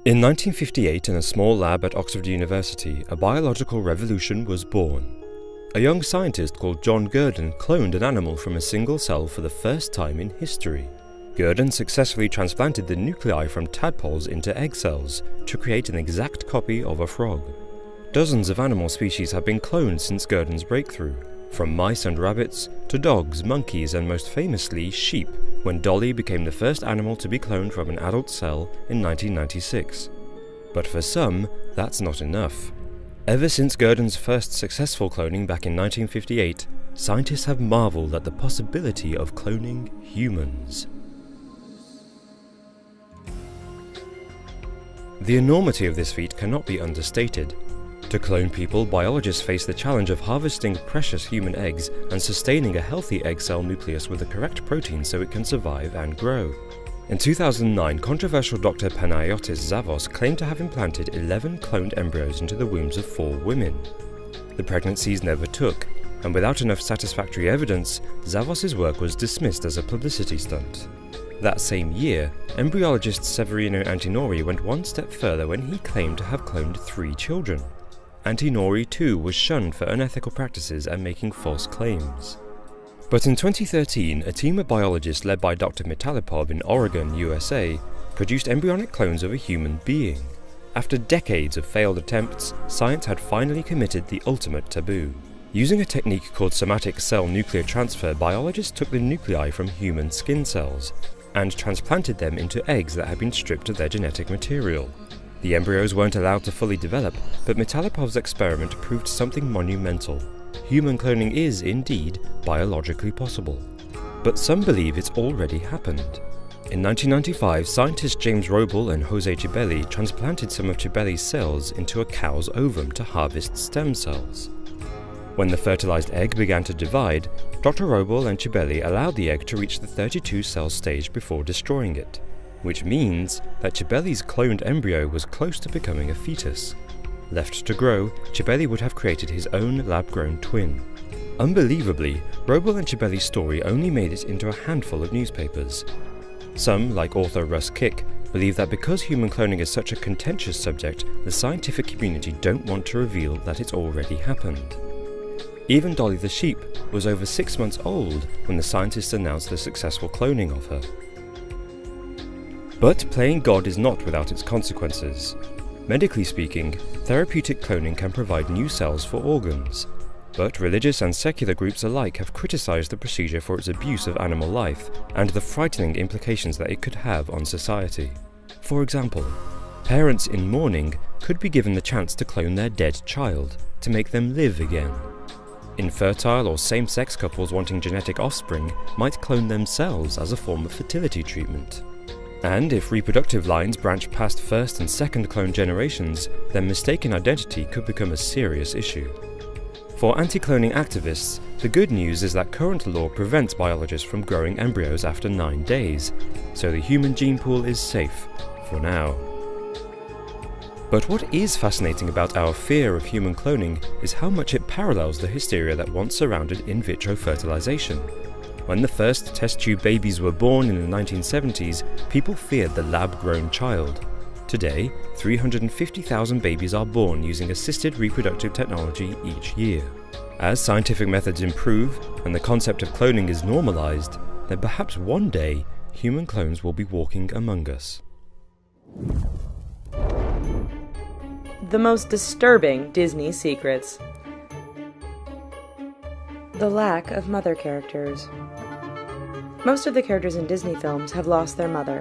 In 1958, in a small lab at Oxford University, a biological revolution was born. A young scientist called John Gurdon cloned an animal from a single cell for the first time in history. Gurdon successfully transplanted the nuclei from tadpoles into egg cells to create an exact copy of a frog. Dozens of animal species have been cloned since Gurdon's breakthrough, from mice and rabbits to dogs, monkeys, and most famously sheep, when Dolly became the first animal to be cloned from an adult cell in 1996. But for some, that's not enough. Ever since Gurdon's first successful cloning back in 1958, scientists have marveled at the possibility of cloning humans. The enormity of this feat cannot be understated. To clone people, biologists face the challenge of harvesting precious human eggs and sustaining a healthy egg cell nucleus with the correct protein so it can survive and grow. In 2009, controversial Dr. Panayotis Zavos claimed to have implanted 11 cloned embryos into the wombs of 4 women. The pregnancies never took, and without enough satisfactory evidence, Zavos' work was dismissed as a publicity stunt. That same year, embryologist Severino Antinori went one step further when he claimed to have cloned 3 children. Antinori too was shunned for unethical practices and making false claims. But in 2013, a team of biologists led by Dr. Mitalipov in Oregon, USA, produced embryonic clones of a human being. After decades of failed attempts, science had finally committed the ultimate taboo. Using a technique called somatic cell nuclear transfer, biologists took the nuclei from human skin cells and transplanted them into eggs that had been stripped of their genetic material. The embryos weren't allowed to fully develop, but Mitalipov's experiment proved something monumental. Human cloning is, indeed, biologically possible. But some believe it's already happened. In 1995, scientists James Roble and Jose Cibelli transplanted some of Cibelli's cells into a cow's ovum to harvest stem cells. When the fertilized egg began to divide, Dr. Roble and Cibelli allowed the egg to reach the 32-cell stage before destroying it, which means that Cibelli's cloned embryo was close to becoming a fetus. Left to grow, Cibelli would have created his own lab-grown twin. Unbelievably, Roble and Cibelli's story only made it into a handful of newspapers. Some, like author Russ Kick, believe that because human cloning is such a contentious subject, the scientific community don't want to reveal that it's already happened. Even Dolly the sheep was over 6 months old when the scientists announced the successful cloning of her. But playing God is not without its consequences. Medically speaking, therapeutic cloning can provide new cells for organs, but religious and secular groups alike have criticized the procedure for its abuse of animal life and the frightening implications that it could have on society. For example, parents in mourning could be given the chance to clone their dead child to make them live again. Infertile or same-sex couples wanting genetic offspring might clone themselves as a form of fertility treatment. And if reproductive lines branch past first and second clone generations, then mistaken identity could become a serious issue. For anti-cloning activists, the good news is that current law prevents biologists from growing embryos after 9 days, so the human gene pool is safe, for now. But what is fascinating about our fear of human cloning is how much it parallels the hysteria that once surrounded in vitro fertilization. When the first test tube babies were born in the 1970s, people feared the lab-grown child. Today, 350,000 babies are born using assisted reproductive technology each year. As scientific methods improve and the concept of cloning is normalized, then perhaps one day human clones will be walking among us. The most disturbing Disney secrets. The lack of mother characters. Most of the characters in Disney films have lost their mother.